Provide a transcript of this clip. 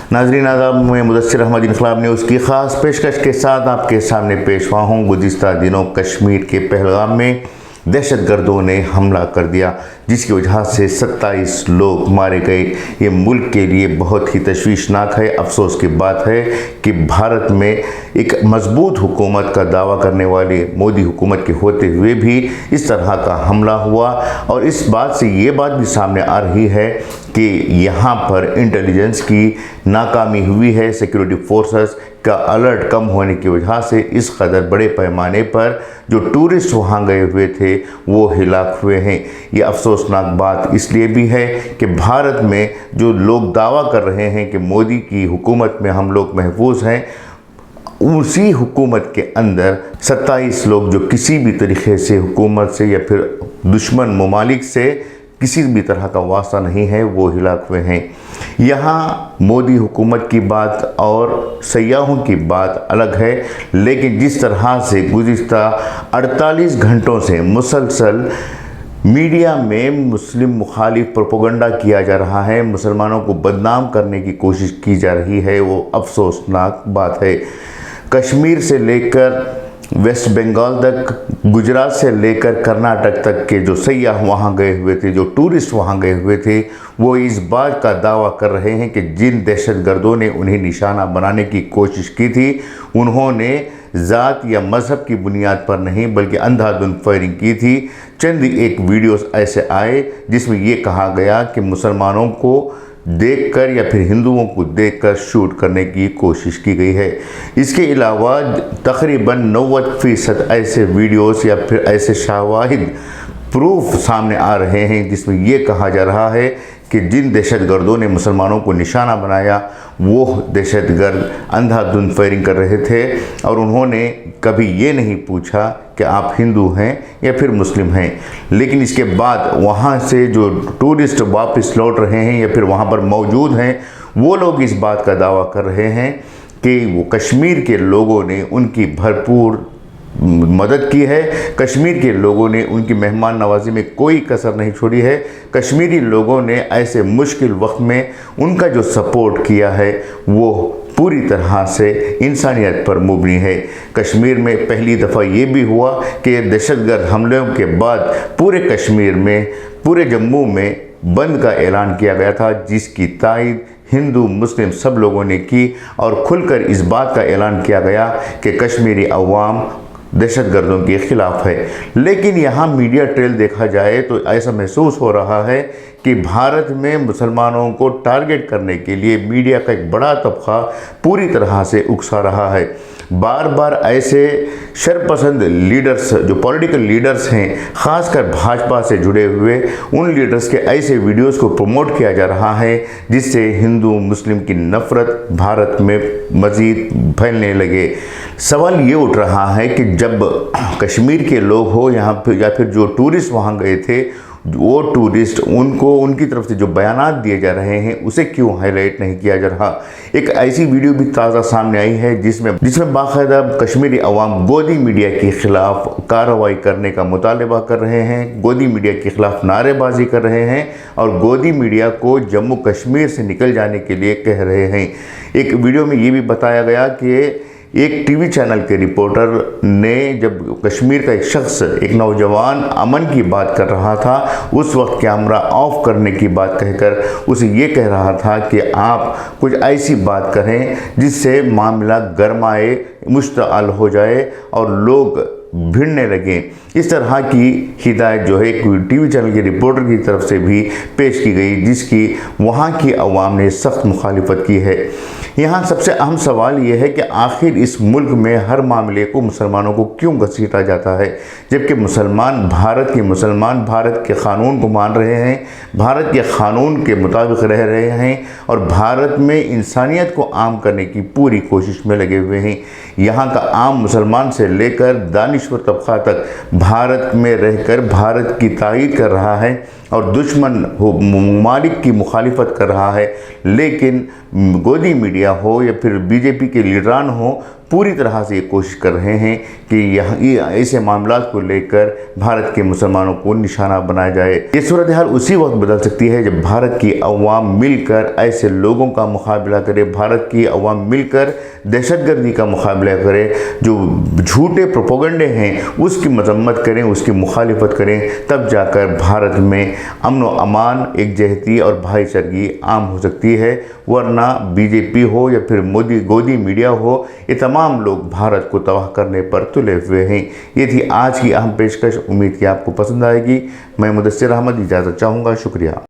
नाज़रीन आदाब, मैं मुदस्सिर अहमद इनकलाब न्यूज़ की ख़ास पेशकश के साथ आपके सामने पेश हुआ हूँ। गुज़िश्ता दिनों कश्मीर के पहलगाम में दहशतगर्दों ने हमला कर दिया, जिसकी वजह से 27 लोग मारे गए। ये मुल्क के लिए बहुत ही तशवीशनाक है। अफसोस की बात है कि भारत में एक मजबूत हुकूमत का दावा करने वाली मोदी हुकूमत के होते हुए भी इस तरह का हमला हुआ, और इस बात से ये बात भी सामने आ रही है कि यहाँ पर इंटेलिजेंस की नाकामी हुई है। सिक्योरिटी फोर्सेस का अलर्ट कम होने की वजह से इस कदर बड़े पैमाने पर जो टूरिस्ट वहाँ गए हुए थे वो हिलाक हुए हैं। ये अफसोसनाक बात इसलिए भी है कि भारत में जो लोग दावा कर रहे हैं कि मोदी की हुकूमत में हम लोग महफूज हैं, उसी हुकूमत के अंदर 27 लोग जो किसी भी तरीके से हुकूमत से या फिर दुश्मन ममालिक से किसी भी तरह का वास्ता नहीं है, वो हिलाक हुए हैं। यहाँ मोदी हुकूमत की बात और सयाहों की बात अलग है, लेकिन जिस तरह से गुज़िश्ता 48 घंटों से मुसलसल मीडिया में मुस्लिम मुखालिफ प्रोपेगेंडा किया जा रहा है, मुसलमानों को बदनाम करने की कोशिश की जा रही है, वो अफसोसनाक बात है। कश्मीर से लेकर वेस्ट बंगाल तक, गुजरात से लेकर कर्नाटक तक के जो सयाह वहाँ गए हुए थे, जो टूरिस्ट वहाँ गए हुए थे, वो इस बात का दावा कर रहे हैं कि जिन दहशतगर्दों ने उन्हें निशाना बनाने की कोशिश की थी, उन्होंने ज़ात या मज़हब की बुनियाद पर नहीं बल्कि अंधाधुंध फायरिंग की थी। चंद एक वीडियोस ऐसे आए जिसमें ये कहा गया कि मुसलमानों को देखकर या फिर हिंदुओं को देखकर शूट करने की कोशिश की गई है। इसके अलावा तकरीबन 90% ऐसे वीडियोस या फिर ऐसे शावाहिद प्रूफ सामने आ रहे हैं जिसमें ये कहा जा रहा है कि जिन दहशतगर्दों ने मुसलमानों को निशाना बनाया, वो दहशतगर्द अंधाधुंध फायरिंग कर रहे थे और उन्होंने कभी ये नहीं पूछा कि आप हिंदू हैं या फिर मुस्लिम हैं। लेकिन इसके बाद वहाँ से जो टूरिस्ट वापस लौट रहे हैं या फिर वहाँ पर मौजूद हैं, वो लोग इस बात का दावा कर रहे हैं कि वो कश्मीर के लोगों ने उनकी भरपूर मदद की है, कश्मीर के लोगों ने उनकी मेहमान नवाजी में कोई कसर नहीं छोड़ी है। कश्मीरी लोगों ने ऐसे मुश्किल वक्त में उनका जो सपोर्ट किया है वो पूरी तरह से इंसानियत पर मुबनी है। कश्मीर में पहली दफ़ा ये भी हुआ कि दहशतगर्द हमलों के बाद पूरे कश्मीर में, पूरे जम्मू में बंद का ऐलान किया गया था, जिसकी तायद हिंदू मुस्लिम सब लोगों ने की और खुलकर इस बात का ऐलान किया गया कि कश्मीरी अवाम दहशतगर्दों के ख़िलाफ़ है। लेकिन यहाँ मीडिया ट्रेल देखा जाए तो ऐसा महसूस हो रहा है कि भारत में मुसलमानों को टारगेट करने के लिए मीडिया का एक बड़ा तबका पूरी तरह से उकसा रहा है। बार बार ऐसे शरपसंद लीडर्स, जो पॉलिटिकल लीडर्स हैं, ख़ासकर भाजपा से जुड़े हुए, उन लीडर्स के ऐसे वीडियोस को प्रमोट किया जा रहा है जिससे हिंदू मुस्लिम की नफ़रत भारत में मज़ीद फैलने लगे। सवाल ये उठ रहा है कि जब कश्मीर के लोग हो यहाँ पर या फिर जो टूरिस्ट वहाँ गए थे, वो टूरिस्ट उनको उनकी तरफ से जो बयानात दिए जा रहे हैं उसे क्यों हाईलाइट नहीं किया जा रहा। एक ऐसी वीडियो भी ताज़ा सामने आई है जिसमें बाकायदा कश्मीरी अवाम गोदी मीडिया के ख़िलाफ़ कार्रवाई करने का मुतालबा कर रहे हैं, गोदी मीडिया के ख़िलाफ़ नारेबाजी कर रहे हैं और गोदी मीडिया को जम्मू कश्मीर से निकल जाने के लिए कह रहे हैं। एक वीडियो में ये भी बताया गया कि एक टीवी चैनल के रिपोर्टर ने जब कश्मीर का एक शख्स, एक नौजवान अमन की बात कर रहा था, उस वक्त कैमरा ऑफ करने की बात कहकर उसे ये कह रहा था कि आप कुछ ऐसी बात करें जिससे मामला गरमाए, मुश्तअल हो जाए और लोग भिड़ने लगे। इस तरह की हिदायत जो है टीवी चैनल के रिपोर्टर की तरफ से भी पेश की गई, जिसकी वहाँ की अवाम ने सख्त मुखालिफत की है। यहाँ सबसे अहम सवाल ये है कि आखिर इस मुल्क में हर मामले को मुसलमानों को क्यों घसीटा जाता है, जबकि मुसलमान भारत के क़ानून को मान रहे हैं, भारत के क़ानून के मुताबिक रह रहे हैं और भारत में इंसानियत को आम करने की पूरी कोशिश में लगे हुए हैं। यहाँ का आम मुसलमान से लेकर दानिश्वर तबका तक भारत में रहकर भारत की तायीद कर रहा है और दुश्मन ममालिक की मुखालिफत कर रहा है। लेकिन गोदी मीडिया हो या फिर बीजेपी के लीडरान हो, पूरी तरह से ये कोशिश कर रहे हैं कि यहाँ ऐसे मामलात को लेकर भारत के मुसलमानों को निशाना बनाया जाए। ये सूरत हाल उसी वक्त बदल सकती है जब भारत की अवाम मिलकर ऐसे लोगों का मुकाबला करे, भारत की अवाम मिलकर दहशतगर्दी का मुकाबला करे, जो झूठे प्रोपेगेंडे हैं उसकी मजम्मत करें, उसकी मुखालिफत करें, तब जाकर भारत में अमन व अमान, एकजहती और भाईचारगी आम हो सकती है। वरना बीजेपी हो या फिर मोदी गोदी मीडिया हो, ये तमाम लोग भारत को तबाह करने पर तुले हुए हैं। ये थी आज की अहम पेशकश। उम्मीद कि आपको पसंद आएगी। मैं मुदस्सिर अहमद इजाज़त चाहूँगा। शुक्रिया।